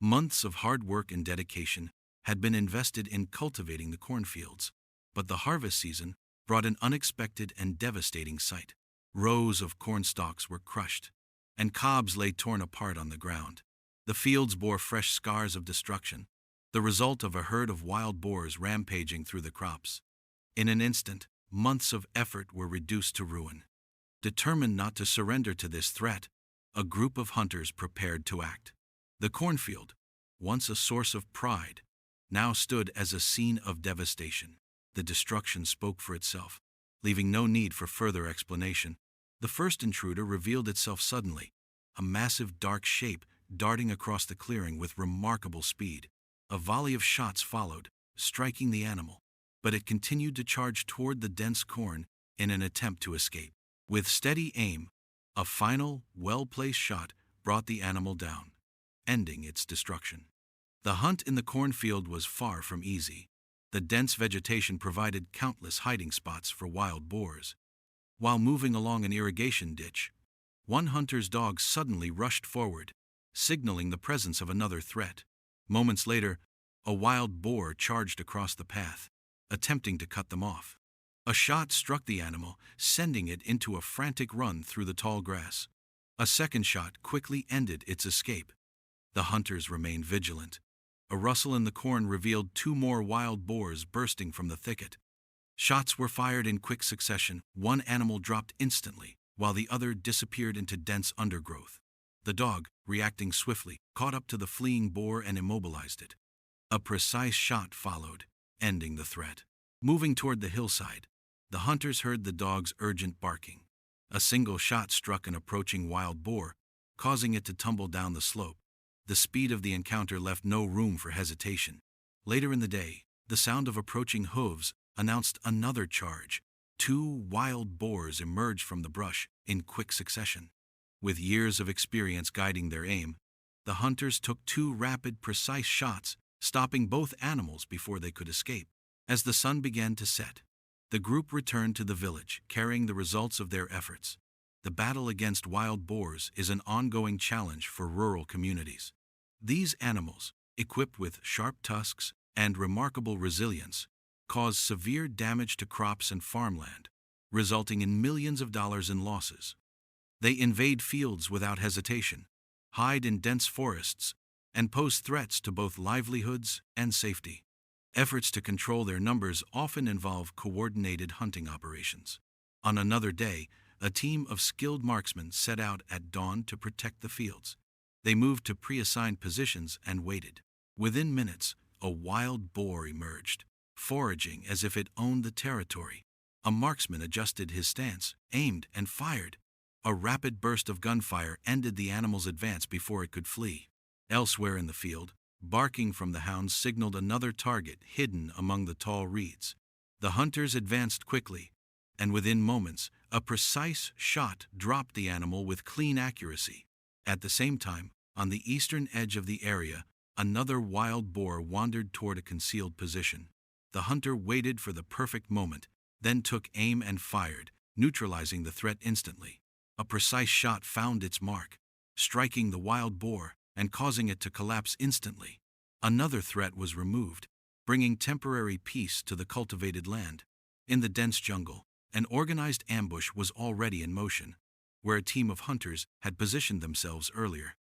Months of hard work and dedication had been invested in cultivating the cornfields, but the harvest season brought an unexpected and devastating sight. Rows of corn stalks were crushed, and cobs lay torn apart on the ground. The fields bore fresh scars of destruction, the result of a herd of wild boars rampaging through the crops. In an instant, months of effort were reduced to ruin. Determined not to surrender to this threat, a group of hunters prepared to act. The cornfield, once a source of pride, now stood as a scene of devastation. The destruction spoke for itself, leaving no need for further explanation. The first intruder revealed itself suddenly, a massive dark shape darting across the clearing with remarkable speed. A volley of shots followed, striking the animal, but it continued to charge toward the dense corn in an attempt to escape. With steady aim, a final, well-placed shot brought the animal down, ending its destruction. The hunt in the cornfield was far from easy. The dense vegetation provided countless hiding spots for wild boars. While moving along an irrigation ditch, one hunter's dog suddenly rushed forward, signaling the presence of another threat. Moments later, a wild boar charged across the path, attempting to cut them off. A shot struck the animal, sending it into a frantic run through the tall grass. A second shot quickly ended its escape. The hunters remained vigilant. A rustle in the corn revealed two more wild boars bursting from the thicket. Shots were fired in quick succession. One animal dropped instantly, while the other disappeared into dense undergrowth. The dog, reacting swiftly, caught up to the fleeing boar and immobilized it. A precise shot followed, ending the threat. Moving toward the hillside, the hunters heard the dog's urgent barking. A single shot struck an approaching wild boar, causing it to tumble down the slope. The speed of the encounter left no room for hesitation. Later in the day, the sound of approaching hooves announced another charge. Two wild boars emerged from the brush in quick succession. With years of experience guiding their aim, the hunters took two rapid, precise shots, stopping both animals before they could escape. As the sun began to set, the group returned to the village, carrying the results of their efforts. The battle against wild boars is an ongoing challenge for rural communities. These animals, equipped with sharp tusks and remarkable resilience, cause severe damage to crops and farmland, resulting in millions of dollars in losses. They invade fields without hesitation, hide in dense forests, and pose threats to both livelihoods and safety. Efforts to control their numbers often involve coordinated hunting operations. On another day, a team of skilled marksmen set out at dawn to protect the fields. They moved to pre-assigned positions and waited. Within minutes, a wild boar emerged, foraging as if it owned the territory. A marksman adjusted his stance, aimed, and fired. A rapid burst of gunfire ended the animal's advance before it could flee. Elsewhere in the field, barking from the hounds signaled another target hidden among the tall reeds. The hunters advanced quickly, and within moments, a precise shot dropped the animal with clean accuracy. At the same time, on the eastern edge of the area, another wild boar wandered toward a concealed position. The hunter waited for the perfect moment, then took aim and fired, neutralizing the threat instantly. A precise shot found its mark, striking the wild boar and causing it to collapse instantly. Another threat was removed, bringing temporary peace to the cultivated land. In the dense jungle, an organized ambush was already in motion, where a team of hunters had positioned themselves earlier.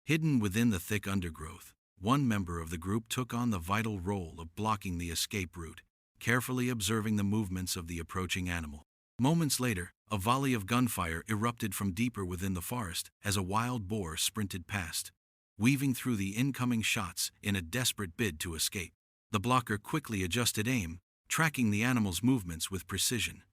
Hidden within the thick undergrowth, one member of the group took on the vital role of blocking the escape route, carefully observing the movements of the approaching animal. Moments later, a volley of gunfire erupted from deeper within the forest as a wild boar sprinted past, weaving through the incoming shots in a desperate bid to escape. The blocker quickly adjusted aim, tracking the animal's movements with precision.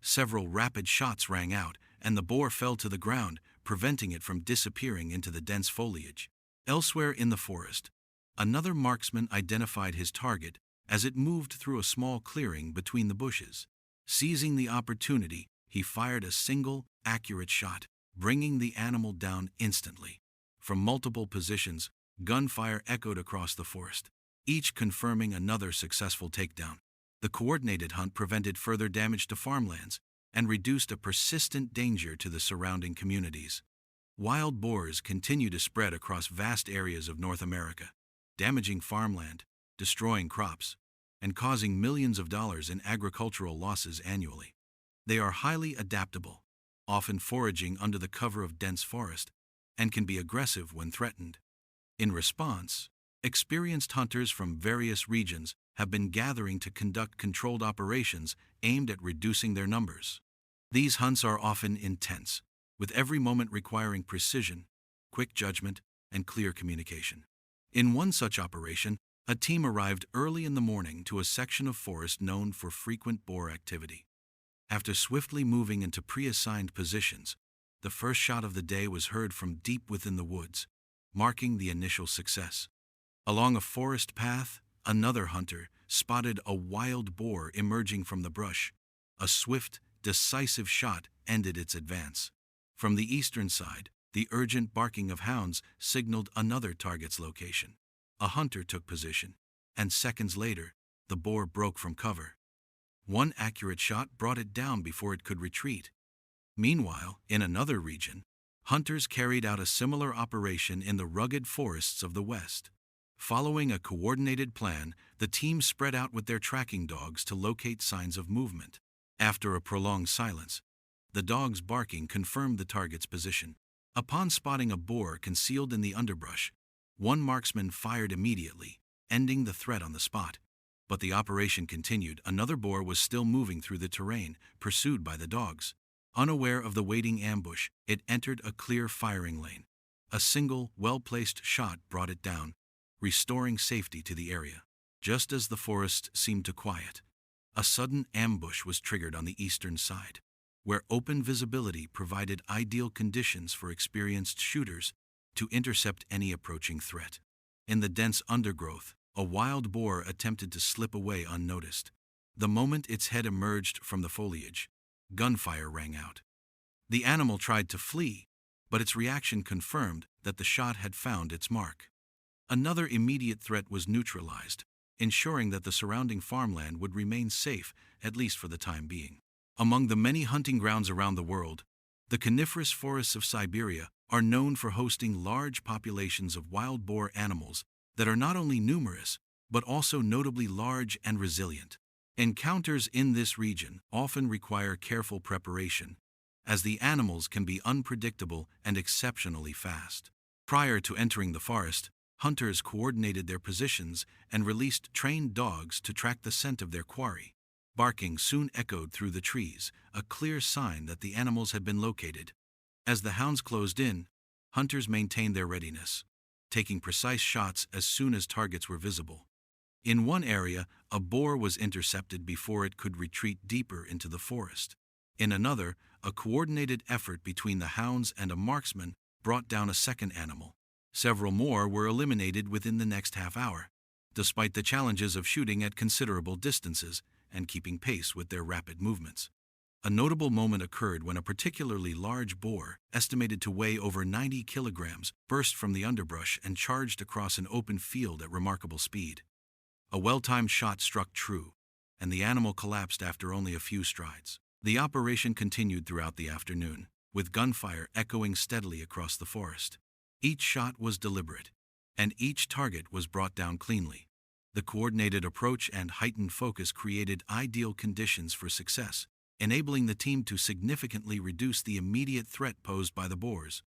Several rapid shots rang out, and the boar fell to the ground, preventing it from disappearing into the dense foliage. Elsewhere in the forest, another marksman identified his target as it moved through a small clearing between the bushes. Seizing the opportunity, he fired a single, accurate shot, bringing the animal down instantly. From multiple positions, gunfire echoed across the forest, each confirming another successful takedown. The coordinated hunt prevented further damage to farmlands and reduced a persistent danger to the surrounding communities. Wild boars continue to spread across vast areas of North America, damaging farmland, destroying crops, and causing millions of dollars in agricultural losses annually. They are highly adaptable, often foraging under the cover of dense forest, and can be aggressive when threatened. In response, experienced hunters from various regions have been gathering to conduct controlled operations aimed at reducing their numbers. These hunts are often intense, with every moment requiring precision, quick judgment, and clear communication. In one such operation, a team arrived early in the morning to a section of forest known for frequent boar activity. After swiftly moving into pre-assigned positions, the first shot of the day was heard from deep within the woods, marking the initial success. Along a forest path, another hunter spotted a wild boar emerging from the brush. A swift, decisive shot ended its advance. From the eastern side, the urgent barking of hounds signaled another target's location. A hunter took position, and seconds later, the boar broke from cover. One accurate shot brought it down before it could retreat. Meanwhile, in another region, hunters carried out a similar operation in the rugged forests of the west. Following a coordinated plan, the team spread out with their tracking dogs to locate signs of movement. After a prolonged silence, the dogs' barking confirmed the target's position. Upon spotting a boar concealed in the underbrush, one marksman fired immediately, ending the threat on the spot. But the operation continued. Another boar was still moving through the terrain, pursued by the dogs. Unaware of the waiting ambush, it entered a clear firing lane. A single, well-placed shot brought it down, restoring safety to the area. Just as the forest seemed to quiet, a sudden ambush was triggered on the eastern side, where open visibility provided ideal conditions for experienced shooters to intercept any approaching threat. In the dense undergrowth, a wild boar attempted to slip away unnoticed. The moment its head emerged from the foliage, gunfire rang out. The animal tried to flee, but its reaction confirmed that the shot had found its mark. Another immediate threat was neutralized, ensuring that the surrounding farmland would remain safe, at least for the time being. Among the many hunting grounds around the world, the coniferous forests of Siberia are known for hosting large populations of wild boar animals that are not only numerous, but also notably large and resilient. Encounters in this region often require careful preparation, as the animals can be unpredictable and exceptionally fast. Prior to entering the forest, hunters coordinated their positions and released trained dogs to track the scent of their quarry. Barking soon echoed through the trees, a clear sign that the animals had been located. As the hounds closed in, hunters maintained their readiness, taking precise shots as soon as targets were visible. In one area, a boar was intercepted before it could retreat deeper into the forest. In another, a coordinated effort between the hounds and a marksman brought down a second animal. Several more were eliminated within the next half hour, despite the challenges of shooting at considerable distances and keeping pace with their rapid movements. A notable moment occurred when a particularly large boar, estimated to weigh over 90 kilograms, burst from the underbrush and charged across an open field at remarkable speed. A well-timed shot struck true, and the animal collapsed after only a few strides. The operation continued throughout the afternoon, with gunfire echoing steadily across the forest. Each shot was deliberate, and each target was brought down cleanly. The coordinated approach and heightened focus created ideal conditions for success, enabling the team to significantly reduce the immediate threat posed by the boars.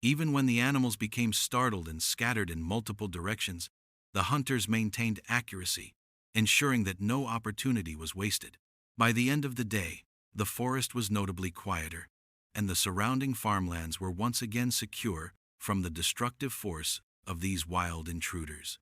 Even when the animals became startled and scattered in multiple directions, the hunters maintained accuracy, ensuring that no opportunity was wasted. By the end of the day, the forest was notably quieter, and the surrounding farmlands were once again secure from the destructive force of these wild intruders.